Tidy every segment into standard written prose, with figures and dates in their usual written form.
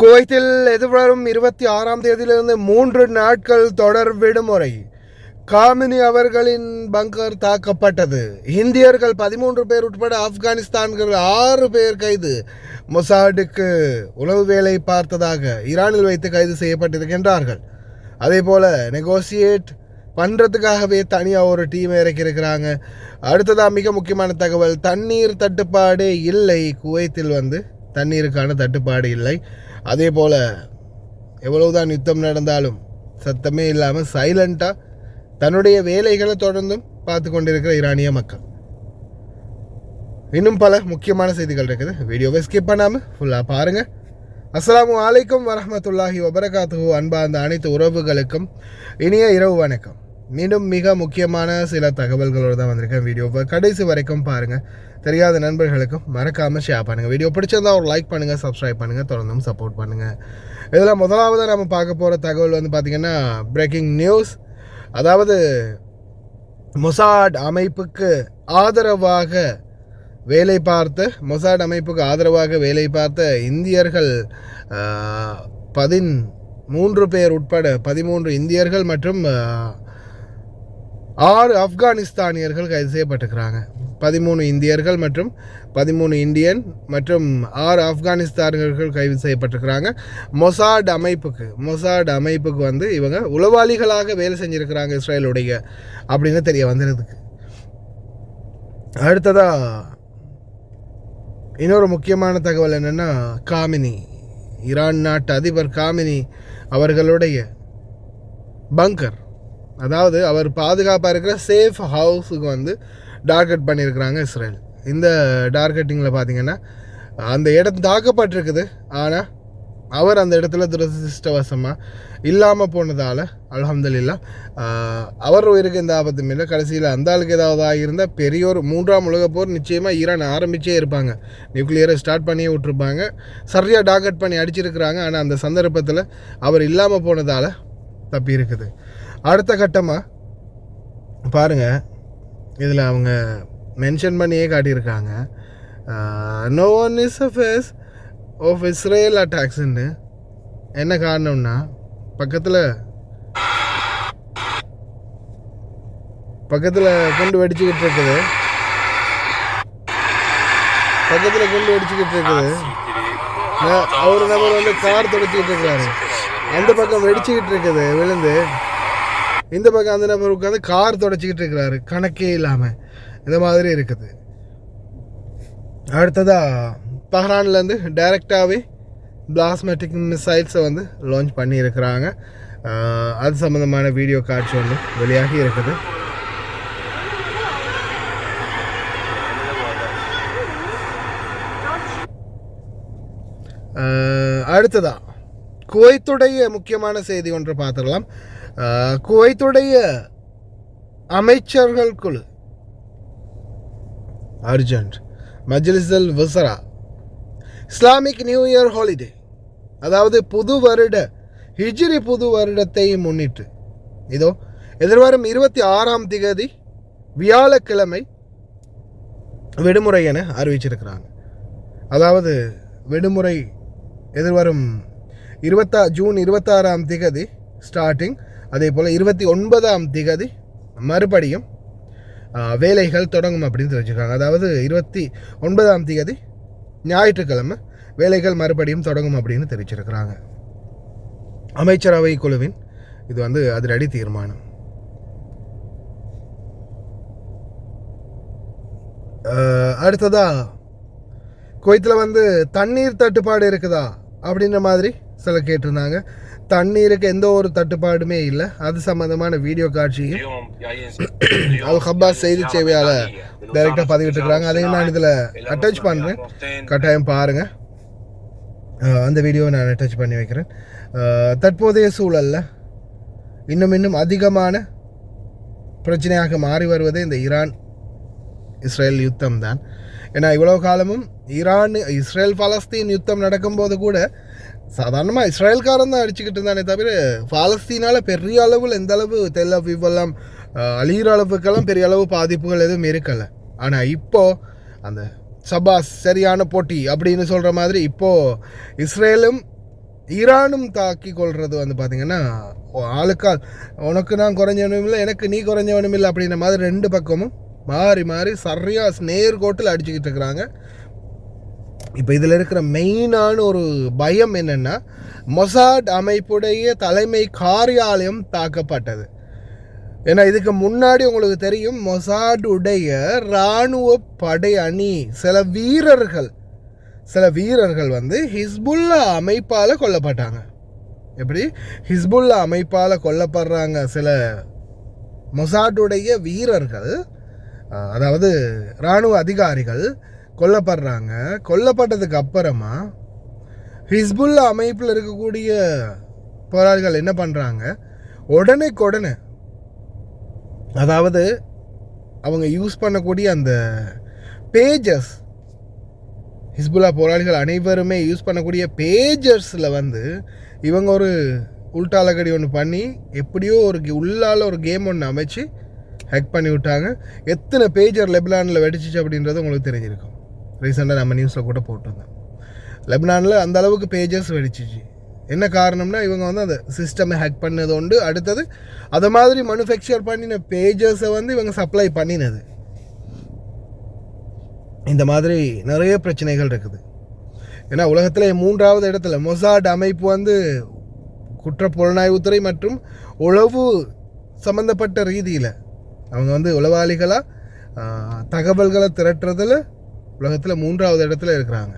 குவைத்தில் எதிர்வரும் 26ஆம் தேதியிலிருந்து 3 நாட்கள் தொடர் விடுமுறை. காமினி அவர்களின் பங்கர் தாக்கப்பட்டது. இந்தியர்கள் 13 பேர் உட்பட ஆப்கானிஸ்தான்கள் 6 பேர் கைது. மொசாடுக்கு உளவு வேலை பார்த்ததாக ஈரானில் வைத்து கைது செய்யப்பட்டிருக்கின்றார்கள். அதே போல் நெகோசியேட் பண்ணுறதுக்காகவே தனியாக ஒரு டீம் இறக்கியிருக்கிறாங்க. அடுத்ததாக மிக முக்கியமான தகவல், தண்ணீர் தட்டுப்பாடு இல்லை. குவைத்தில் தண்ணீருக்கான தட்டுப்பாடு இல்லை. அதே போல் எவ்வளவுதான் யுத்தம் நடந்தாலும் சத்தமே இல்லாமல் சைலண்ட்டாக தன்னுடைய வேலைகளை தொடர்ந்தும் பார்த்து கொண்டிருக்கிற ஈரானிய மக்கள். இன்னும் பல முக்கியமான செய்திகள் இருக்குது. வீடியோவை ஸ்கிப் பண்ணாமல் ஃபுல்லாக பாருங்கள். அஸ்ஸலாமு அலைக்கும் வரஹ்மத்துல்லாஹி வபரகாத்துஹு. அன்பார்ந்த அனைத்து உறவுகளுக்கும் இனிய இரவு வணக்கம். மீண்டும் மிக முக்கியமான சில தகவல்களோடு தான் வந்திருக்கேன். வீடியோவை கடைசி வரைக்கும் பாருங்கள். தெரியாத நண்பர்களுக்கும் மறக்காமல் ஷேர் பண்ணுங்கள். வீடியோ பிடிச்சிருந்தா ஒரு லைக் பண்ணுங்கள், சப்ஸ்கிரைப் பண்ணுங்கள், தொடர்ந்தும் சப்போர்ட் பண்ணுங்கள். இதில் முதலாவது நம்ம பார்க்க போகிற தகவல் பார்த்திங்கன்னா பிரேக்கிங் நியூஸ். அதாவது மொசாட் அமைப்புக்கு ஆதரவாக வேலை பார்த்த இந்தியர்கள் 13 பேர் உட்பட 13 இந்தியர்கள் மற்றும் 6 ஆப்கானிஸ்தானியர்கள் கைது செய்யப்பட்டிருக்கிறாங்க. 13 இந்தியர்கள் மற்றும் 13 இந்தியன் மற்றும் 6 ஆப்கானிஸ்தானியர்கள் கைது செய்யப்பட்டிருக்கிறாங்க. மொசாட் அமைப்புக்கு இவங்க உளவாளிகளாக வேலை செஞ்சுருக்கிறாங்க இஸ்ரேலுடைய அப்படின்னு தெரிய வந்துடுறதுக்கு. அடுத்ததாக இன்னொரு முக்கியமான தகவல் என்னென்னா, காமினி, ஈரான் நாட்டு அதிபர் காமினி அவர்களுடைய பங்கர், அதாவது அவர் பாதுகாப்பாக இருக்கிற சேஃப் ஹவுஸுக்கு டார்கெட் பண்ணியிருக்கிறாங்க இஸ்ரேல். இந்த டார்கெட்டிங்கில் பார்த்திங்கன்னா அந்த இடம் தாக்கப்பட்டிருக்குது. ஆனால் அவர் அந்த இடத்துல துரதிருஷ்டவசமாக இல்லாமல் போனதால் அல்ஹம்துலில்லாஹ் அவர் உயிருக்கு எந்த ஆபத்தும் இல்லை. கடைசியில் அந்த ஆளுக்கு ஏதாவது ஆகியிருந்தால் பெரியோர் 3ஆம் உலகப் போர் நிச்சயமாக ஈரான் ஆரம்பித்தே இருப்பாங்க. நியூக்ளியரை ஸ்டார்ட் பண்ணியே விட்டுருப்பாங்க. சரியாக டார்கெட் பண்ணி அடிச்சிருக்கிறாங்க. ஆனால் அந்த சந்தர்ப்பத்தில் அவர் இல்லாமல் போனதால் தப்பி இருக்குது. அடுத்த கட்டமாக பாருங்கள், இதில் அவங்க மென்ஷன் பண்ணியே காட்டியிருக்காங்க, no one is a face of Israel அட்டாக்ஸ்ன்னு. என்ன காரணம்னா, பக்கத்தில் குண்டு வெடிச்சுக்கிட்டு இருக்குது. ஒரு நபர் கார் தொடச்சிக்கிட்டு இருக்காரு. அந்த பக்கம் வெடிச்சுக்கிட்டு இருக்குது விழுந்து. இந்த பக்கம் அந்த நபர் உட்காந்து கார் தொடச்சிக்கிட்டு இருக்கிறாரு. கணக்கே இல்லாமல் இந்த மாதிரி இருக்குது. அடுத்ததாக பஹ்ரான்லேருந்து டைரெக்டாகவே பிளாஸ்மேட்டிக் மிசைல்ஸை லான்ச் பண்ணியிருக்கிறாங்க. அது சம்மந்தமான வீடியோ காட்சி வெளியாகி இருக்குது. அடுத்ததாக குவைத்துடைய முக்கியமான செய்தி ஒன்று பார்த்துடலாம். குவைத்துடைய அமைச்சர்கள் குழு அர்ஜென்ட் மஜ்லிஸுல் வஸரா இஸ்லாமிக் நியூ இயர் ஹாலிடே, அதாவது ஹிஜ்ரி புது வருடத்தை முன்னிட்டு எதிர்வரும் 26ஆம் தேதி வியாழக்கிழமை விடுமுறை என அறிவிச்சிருக்கிறாங்க. அதாவது விடுமுறை எதிர்வரும் ஜூன் 26ஆம் தேதி ஸ்டார்டிங். அதே போல் 29ஆம் தேதி மறுபடியும் வேலைகள் தொடங்கும் அப்படின்னு தெரிஞ்சுருக்காங்க. அதாவது 29ஆம் தேதி ஞாயிற்றுக்கிழமை வேலைகள் மறுபடியும் தொடங்கும் அப்படின்னு தெரிவிச்சிருக்கிறாங்க. அமைச்சரவை குழுவின் இது அதிரடி தீர்மானம். அடுத்ததாக குவைத்தில் தண்ணீர் தட்டுப்பாடு இருக்குதா அப்படின்ற மாதிரி சில கேட்டிருந்தாங்க. தண்ணீருக்கு எந்த ஒரு தட்டுப்பாடுமே இல்லை. அது சம்மந்தமான வீடியோ காட்சியை அல் ஹப்பாஸ் செய்தி சேவையால் டைரெக்டாக பதிவிட்டுருக்குறாங்க. அதையும் நான் இதில் அட்டாச் பண்ணுறேன், கட்டாயம் பாருங்கள். அந்த வீடியோவை நான் அட்டாச் பண்ணி வைக்கிறேன். தற்போதைய சூழலில் இன்னும் அதிகமான பிரச்சனையாக மாறி வருவது இந்த ஈரான் இஸ்ரேல் யுத்தம் தான். ஏன்னா இவ்வளோ காலமும் இஸ்ரேல் பாலஸ்தீன் யுத்தம் நடக்கும்போது கூட சாதாரணமாக இஸ்ரேல்காரன் தான் அடிச்சுக்கிட்டு இருந்தானே தவிர பாலஸ்தீனால் பெரிய அளவில் எந்த அளவு தெல் அவீவ் எல்லாம் அழிகிற அளவுக்கெல்லாம் பெரிய அளவு பாதிப்புகள் எதுவும் இருக்கலை. ஆனால் இப்போது அந்த சபாஸ் சரியான போட்டி அப்படின்னு சொல்கிற மாதிரி இப்போது இஸ்ரேலும் ஈரானும் தாக்கி கொள்வது வந்து பார்த்திங்கன்னா ஆளுக்கால் உனக்கு நான் குறைஞ்சவனும் இல்லை எனக்கு நீ குறைஞ்சவனும் இல்லை அப்படின்ற மாதிரி ரெண்டு பக்கமும் மாறி மாறி சரியாக நேர்கோட்டில் அடிச்சுக்கிட்டு இருக்கிறாங்க. இப்போ இதில் இருக்கிற மெயினான ஒரு பயம் என்னென்னா மொசாட் அமைப்புடைய தலைமை காரியாலயம் தாக்கப்பட்டது. ஏன்னா இதுக்கு முன்னாடி உங்களுக்கு தெரியும் மொசாடுடைய இராணுவ படை அணி சில வீரர்கள் வந்து ஹிஸ்புல்லா அமைப்பால் கொல்லப்பட்டாங்க. எப்படி ஹிஸ்புல்லா அமைப்பால் கொல்லப்படுறாங்க சில மொசாடுடைய வீரர்கள், அதாவது இராணுவ அதிகாரிகள் கொல்லப்படுறாங்க. கொல்லப்பட்டதுக்கு அப்புறமா ஹிஸ்புல்லா அமைப்பில் இருக்கக்கூடிய போராளிகள் என்ன பண்ணுறாங்க, உடனே அதாவது அவங்க யூஸ் பண்ணக்கூடிய அந்த பேஜஸ், ஹிஸ்புல்லா போராளிகள் அனைவருமே யூஸ் பண்ணக்கூடிய பேஜர்ஸில் வந்து இவங்க ஒரு உள்டாலகடி ஒன்று பண்ணி எப்படியோ உள்ளால் ஒரு கேம் ஒன்று அமைச்சு ஹேக் பண்ணி விட்டாங்க. எத்தனை பேஜர் லெபனானில் வெடிச்சிச்சு அப்படின்றது உங்களுக்கு தெரிஞ்சிருக்கும். ரீசெண்டாக நம்ம நியூஸில் கூட போட்டிருந்தோம். லெபனானில் அந்த அளவுக்கு பேஜஸ் வெடிச்சிச்சு. என்ன காரணம்னா இவங்க வந்து அந்த சிஸ்டமை ஹேக் பண்ணது உண்டு. அடுத்தது அதை மாதிரி மேனுஃபேக்சர் பண்ணின பேஜஸை வந்து இவங்க சப்ளை பண்ணினது. இந்த மாதிரி நிறைய பிரச்சனைகள் இருக்குது. ஏன்னா உலகத்தில் 3வது இடத்துல மொசாட் அமைப்பு வந்து குற்ற புலனாய்வுத்துறை மற்றும் உளவு சம்மந்தப்பட்ட ரீதியில் அவங்க வந்து உளவாளிகளாக தகவல்களை திரட்டுறதில் உலகத்தில் 3வது இடத்துல இருக்கிறாங்க.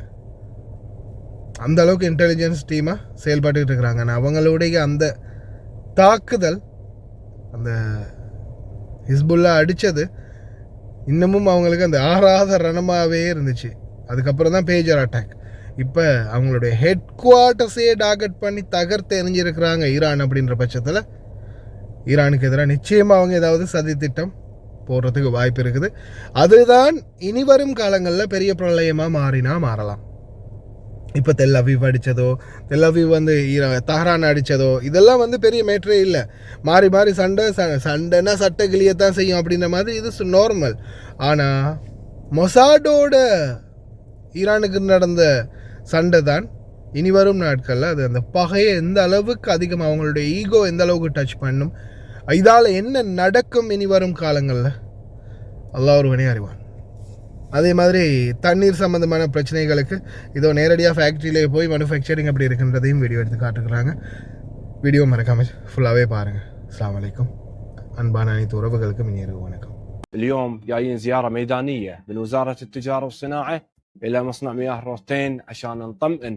அந்த அளவுக்கு இன்டெலிஜென்ஸ் டீமாக செயல்பட்டுக்கிட்டு இருக்கிறாங்க. ஆனால் அவங்களுடைய அந்த தாக்குதல், அந்த ஹிஸ்புல்லா அடித்தது இன்னமும் அவங்களுக்கு அந்த ஆறாத ரணமாகவே இருந்துச்சு. அதுக்கப்புறம் தான் பேஜர் அட்டாக். இப்போ அவங்களுடைய ஹெட் குவார்ட்டர்ஸையே டார்கெட் பண்ணி தகர்த்து எறிஞ்சிருக்கிறாங்க ஈரான். அப்படின்ற பட்சத்தில் ஈரானுக்கு எதிராக நிச்சயமாக அவங்க ஏதாவது சதி திட்டம் போடுறதுக்கு வாய்ப்பு இருக்குது. அதுதான் இனி வரும் காலங்களில் பெரிய பிரளயமாக மாறலாம். இப்போ தெல் அவீவ் அடித்ததோ, தெல் அவீவ் வந்து தஹரான் அடித்ததோ, இதெல்லாம் வந்து பெரிய மேட்ரே இல்லை. மாறி சண்டைன்னா சட்டை கிளியத்தான் செய்யும் அப்படின்ற மாதிரி இது நார்மல். ஆனால் மொசாடோட ஈரானுக்கு நடந்த சண்டை தான் இனி வரும் நாட்களில் அது அந்த பகையை எந்த அளவுக்கு அதிகமாக அவங்களுடைய ஈகோ எந்த அளவுக்கு டச் பண்ணும், இதால் என்ன நடக்கும் இனி வரும் காலங்களில் அல்லாஹ் ஒருவனே அறிவான். அதே மாதிரி தண்ணீர் சம்மந்தமான பிரச்சனைகளுக்கு இதோ நேரடியாக ஃபேக்ட்ரியிலே போய் மேனுஃபேக்சரிங் அப்படி இருக்குன்றதையும் வீடியோ எடுத்து காட்டுக்கிறாங்க. வீடியோ மறக்காமல் ஃபுல்லாகவே பாருங்கள். அஸ்ஸலாமு அலைக்கும். அன்பான அனைத்து உறவுகளுக்கும் இனிய வணக்கம். اليوم جايين زيارة ميدانية من وزارة التجارة والصناعة إلى مصنع مياه روثين عشان نطمئن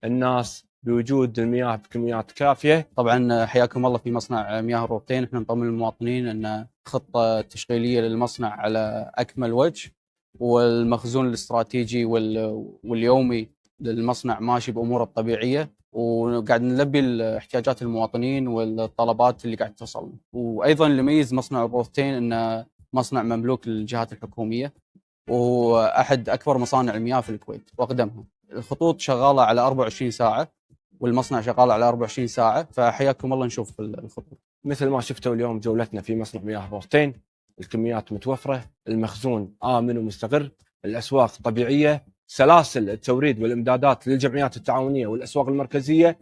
الناس بوجود المياه بكميات كافية. طبعا حياكم الله في مصنع مياه روثين. احنا نطمن المواطنين ان خطة تشغيلية للمصنع على أكمل وجه، والمخزون الاستراتيجي واليومي للمصنع ماشي بأموره الطبيعية، وقاعد نلبي احتياجات المواطنين والطلبات اللي قاعد توصل. وأيضا اللي يميز مصنع روثين انه مصنع مملوك للجهات الحكومية، وأحد أكبر مصانع المياه في الكويت وأقدمها. الخطوط شغالة على 24 ساعة والمصنع شغال على 24 ساعة، فحياكم الله نشوف الخطوط. مثل ما شفتوا اليوم جولتنا في مصنع مياه روثين، الكميات متوفرة، المخزون آمن ومستقر، الأسواق طبيعية، سلاسل التوريد والإمدادات للجمعيات التعاونية والأسواق المركزية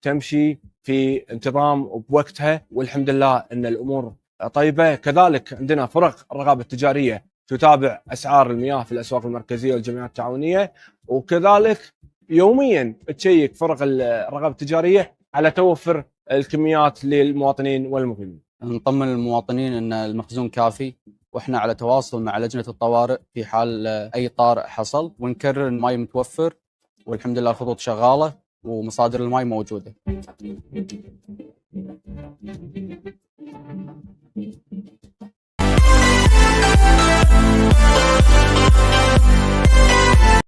تمشي في انتظام وبوقتها، والحمد لله أن الأمور طيبة. كذلك عندنا فرق الرقابة التجارية تتابع أسعار المياه في الأسواق المركزية والجمعيات التعاونية، وكذلك يوميا تشيك فرق الرقابة التجارية على توفر الكميات للمواطنين والمقيمين. نطمن المواطنين ان المخزون كافي، واحنا على تواصل مع لجنة الطوارئ في حال اي طارئ حصل، ونكرر الماء متوفر والحمد لله الخطوط شغالة ومصادر الماء موجودة.